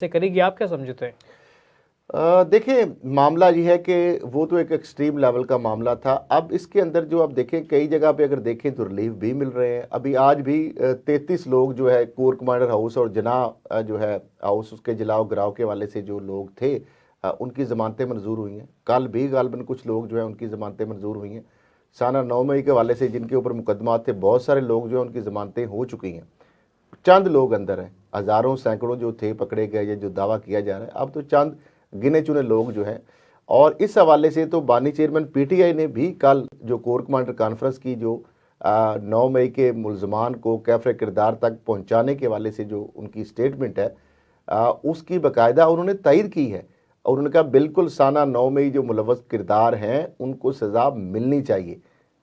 سے کرے گی، آپ کیا سمجھتے ہیں؟ دیکھیں معاملہ یہ ہے کہ وہ تو ایک ایکسٹریم لیول کا معاملہ تھا. اب اس کے اندر جو آپ دیکھیں کئی جگہ پہ اگر دیکھیں تو ریلیف بھی مل رہے ہیں. ابھی آج بھی 33 لوگ جو ہے کور کمانڈر ہاؤس اور جناح جو ہے ہاؤس اس کے جلاؤ گراؤ کے والے سے جو لوگ تھے ان کی ضمانتیں منظور ہوئی ہیں. کل بھی غالباً کچھ لوگ جو ہیں ان کی ضمانتیں منظور ہوئی ہیں. سانہ 9 مئی کے والے سے جن کے اوپر مقدمات تھے بہت سارے لوگ جو ہیں ان کی ضمانتیں ہو چکی ہیں. چند لوگ اندر ہیں، ہزاروں سینکڑوں جو تھے پکڑے گئے یا جو دعویٰ کیا جا رہا ہے، اب تو چند گنے چنے لوگ جو ہیں. اور اس حوالے سے تو بانی چیئرمین پی ٹی آئی نے بھی کل جو کور کمانڈر کانفرنس کی جو 9 مئی کے ملزمان کو کیفر کردار تک پہنچانے کے والے سے جو ان کی سٹیٹمنٹ ہے اس کی باقاعدہ انہوں نے تائید کی ہے. اور انہوں نے کہا بالکل سانہ 9 مئی جو ملوث کردار ہیں ان کو سزا ملنی چاہیے.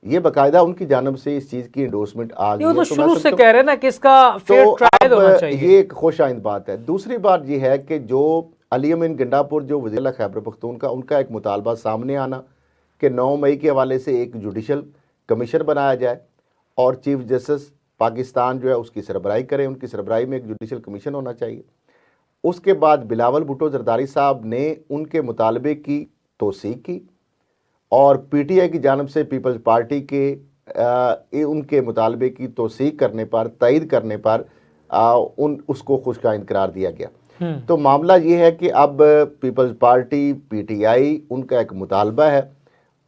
یہ باقاعدہ ان کی جانب سے اس چیز کی انڈورسمنٹ آ گئی یہ ہے. تو تو میں شروع سے سمجھتا ہوں کہہ رہے ہیں نا کہ اس کا فیئر تو ٹرائل اب ہونا چاہیے. یہ ایک خوش آئند بات ہے. دوسری بات یہ ہے کہ جو علی امین گنڈا پور جو وزیر اعلیٰ خیبر پختونخوا ان کا ایک مطالبہ سامنے آنا کہ 9 مئی کے حوالے سے ایک جوڈیشل کمیشن بنایا جائے اور چیف جسٹس پاکستان جو ہے اس کی سربراہی کریں. ان کی سربراہی میں ایک جوڈیشل کمیشن ہونا چاہیے. اس کے بعد بلاول بھٹو زرداری صاحب نے ان کے مطالبے کی توثیق کی اور پی ٹی آئی کی جانب سے پیپلز پارٹی کے ان کے مطالبے کی توثیق کرنے پر تائید کرنے پر اس کو خوش آئند قرار دیا گیا. تو معاملہ یہ ہے کہ اب Peoples Party P T I ان کا ایک مطالبہ ہے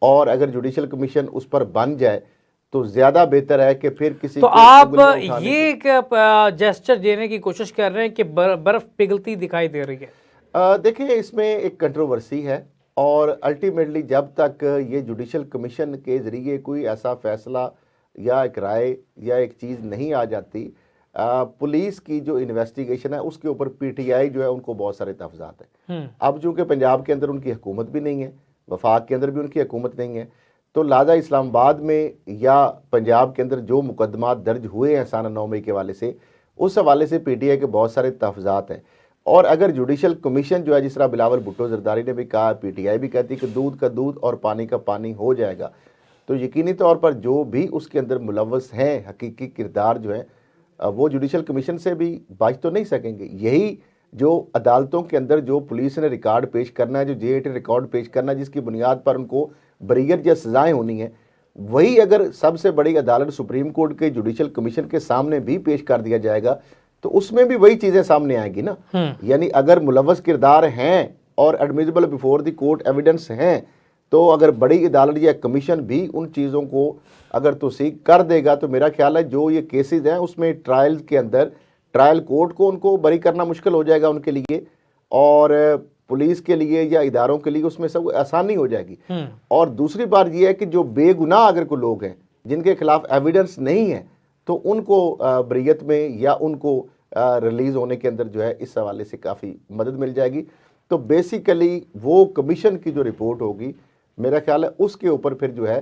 اور اگر جوڈیشل کمیشن اس پر بن جائے تو زیادہ بہتر ہے کہ پھر کسی تو کو آپ انگلیاں اٹھانے یہ ایک جیسچر دینے کی کوشش کر رہے ہیں کہ برف پگھلتی دکھائی دے رہی ہے. دیکھیں اس میں ایک کنٹروورسی ہے اور الٹیمیٹلی جب تک یہ جوڈیشل کمیشن کے ذریعے کوئی ایسا فیصلہ یا ایک رائے یا ایک چیز نہیں آ جاتی پولیس کی جو انویسٹیگیشن ہے اس کے اوپر پی ٹی آئی جو ہے ان کو بہت سارے تحفظات ہیں. اب چونکہ پنجاب کے اندر ان کی حکومت بھی نہیں ہے، وفاق کے اندر بھی ان کی حکومت نہیں ہے، تو لہٰذا اسلام آباد میں یا پنجاب کے اندر جو مقدمات درج ہوئے ہیں سانہ 9 مئی کے حوالے سے اس حوالے سے پی ٹی آئی کے بہت سارے تحفظات ہیں. اور اگر جوڈیشل کمیشن جو ہے جس طرح بلاول بھٹو زرداری نے بھی کہا، پی ٹی آئی بھی کہتی کہ دودھ کا دودھ اور پانی کا پانی ہو جائے گا، تو یقینی طور پر جو بھی اس کے اندر ملوث ہیں حقیقی کردار جو ہیں وہ جوڈیشل کمیشن سے بھی بچ تو نہیں سکیں گے. یہی جو عدالتوں کے اندر جو پولیس نے ریکارڈ پیش کرنا ہے، جو جے اے ٹی ریکارڈ پیش کرنا ہے جس کی بنیاد پر ان کو بریت یا سزائیں ہونی ہیں، وہی اگر سب سے بڑی عدالت سپریم کورٹ کے جوڈیشل کمیشن کے سامنے بھی پیش کر دیا جائے گا تو اس میں بھی وہی چیزیں سامنے آئیں گی نا. یعنی اگر ملوث کردار ہیں اور ایڈمیزبل بیفور دی کورٹ ایویڈنس ہیں تو اگر بڑی عدالت یا کمیشن بھی ان چیزوں کو اگر توثیق کر دے گا تو میرا خیال ہے جو یہ کیسز ہیں اس میں ٹرائل کے اندر ٹرائل کورٹ کو ان کو بری کرنا مشکل ہو جائے گا ان کے لیے اور پولیس کے لیے یا اداروں کے لیے اس میں سب آسانی ہو جائے گی. اور دوسری بات یہ ہے کہ جو بے گناہ اگر کوئی لوگ ہیں جن کے خلاف ایویڈنس نہیں ہے تو ان کو بریت میں یا ان کو ریلیز ہونے کے اندر جو ہے اس حوالے سے کافی مدد مل جائے گی. تو بیسیکلی وہ کمیشن کی جو رپورٹ ہوگی میرا خیال ہے اس کے اوپر پھر جو ہے